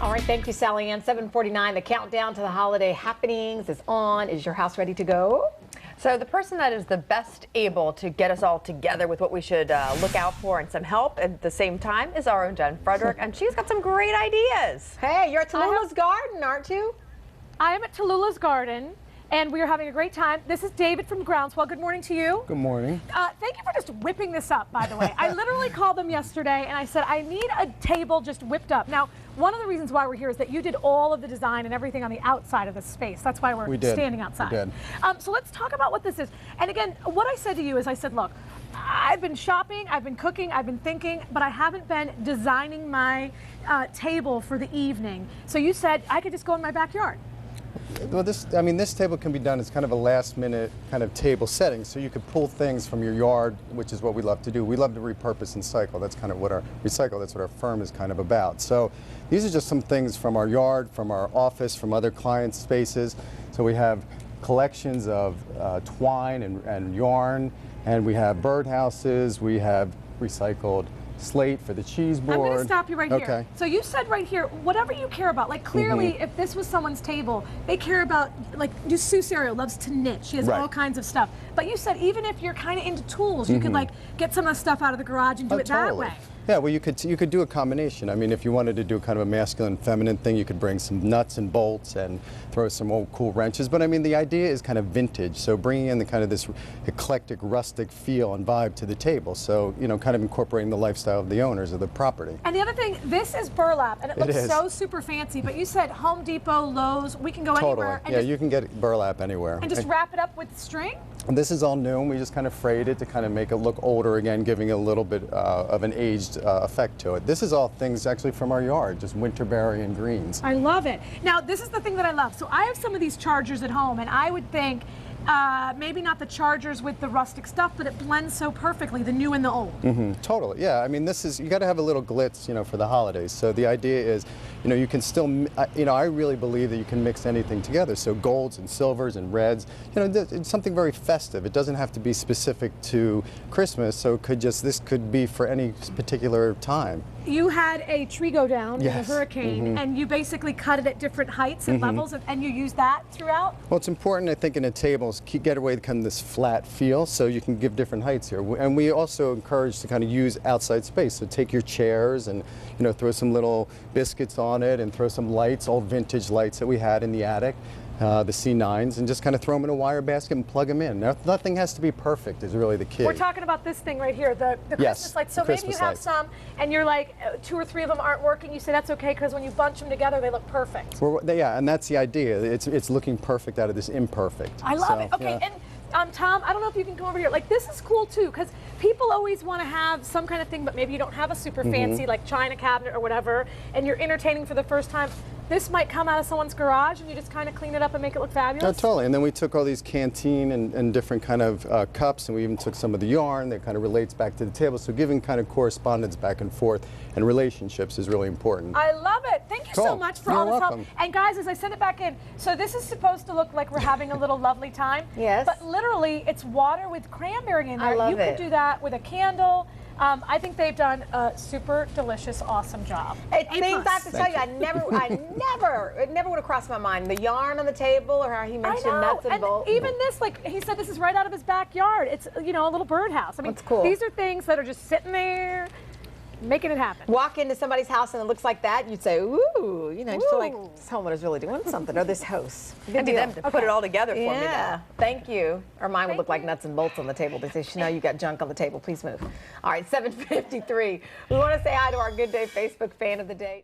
All right, thank you, Sally Ann. 7:49, the countdown to the holiday happenings is on. Is your house ready to go? So the person that is the best able to get us all together with what we should look out for and some help at the same time is our own Jen Frederick, and she's got some great ideas. Hey, you're at Tallulah's Garden, aren't you? I am at Tallulah's Garden, and we are having a great time. This is David from Groundswell. Good morning to you. Good morning. Thank you for just whipping this up, by the way. I literally called them yesterday, and I said, I need a table just whipped up. Now, one of the reasons why we're here is that you did all of the design and everything on the outside of the space. That's why we're standing outside. We did. So let's talk about what this is. And again, what I said to you is I said, look, I've been shopping, I've been cooking, I've been thinking, but I haven't been designing my table for the evening. So you said I could just go in my backyard. Well, this table can be done as kind of a last-minute kind of table setting, so you could pull things from your yard, which is what we love to do. We love to repurpose and cycle. That's kind of what that's what our firm is kind of about. So these are just some things from our yard, from our office, from other clients' spaces. So we have collections of twine and yarn, and we have birdhouses. We have recycled slate for the cheese board. I'm going to stop you right here. Okay. So you said right here, whatever you care about, like clearly if this was someone's table, they care about, like Sue Serio loves to knit. She has all kinds of stuff. But you said even if you're kind of into tools, you could like get some of the stuff out of the garage and do it that way. Yeah, well, you could do a combination. I mean, if you wanted to do kind of a masculine, feminine thing, you could bring some nuts and bolts and throw some old cool wrenches. But I mean, the idea is kind of vintage, so bringing in the kind of this eclectic, rustic feel and vibe to the table. So kind of incorporating the lifestyle of the owners of the property. And the other thing, this is burlap, and it looks so super fancy. But you said Home Depot, Lowe's, we can go anywhere. And you can get burlap anywhere. And just wrap it up with string. And this is all new, and we just kind of frayed it to kind of make it look older again, giving a little bit of an aged effect to it. This is all things actually from our yard, just winterberry and greens. I love it. Now, this is the thing that I love. So I have some of these chargers at home, and I would think maybe not the chargers with the rustic stuff, but it blends so perfectly, the new and the old. Totally, yeah. I mean, you got to have a little glitz, for the holidays. So the idea is, you can still, I really believe that you can mix anything together. So golds and silvers and reds, it's something very festive. It doesn't have to be specific to Christmas. So this could be for any particular time. You had a tree go down in a hurricane, and you basically cut it at different heights and levels, and you use that throughout? Well, it's important, I think, in a table is get away from kind of this flat feel, so you can give different heights here. And we also encourage to kind of use outside space. So take your chairs and throw some little biscuits on it, and throw some lights, old vintage lights that we had in the attic. The C9s, and just kind of throw them in a wire basket and plug them in. Now, nothing has to be perfect is really the key. We're talking about this thing right here, the Christmas lights. So maybe you have some, and you're like, 2 or 3 of them aren't working. You say that's okay because when you bunch them together, they look perfect. Well, yeah, and that's the idea. It's looking perfect out of this imperfect. I love it. Okay, and Tom, I don't know if you can come over here. Like, this is cool too, because people always want to have some kind of thing, but maybe you don't have a super fancy like china cabinet or whatever, and you're entertaining for the first time. This might come out of someone's garage, and you just kind of clean it up and make it look fabulous. No, totally. And then we took all these canteen and different kind of cups, and we even took some of the yarn that kind of relates back to the table. So giving kind of correspondence back and forth and relationships is really important. I love it. Thank you so much for all this help. And guys, as I send it back in, so this is supposed to look like we're having a little lovely time. Yes. But literally, it's water with cranberry in there. I love it. You could do that with a candle. I think they've done a super delicious, awesome job. It's things I have to tell you, it never would have crossed my mind. The yarn on the table, or how he mentioned nuts and bolts. Even this, like he said, this is right out of his backyard. It's a little birdhouse. I mean, that's cool. These are things that are just sitting there, making it happen. Walk into somebody's house and it looks like that, you'd say, ooh, you feel like this homeowner's really doing something, or this house. And to them to put it all together for me now. Yeah, thank you. Or mine would look like nuts and bolts on the table. They say, Chanel, you got junk on the table, please move. All right, 7:53. We want to say hi to our Good Day Facebook fan of the day.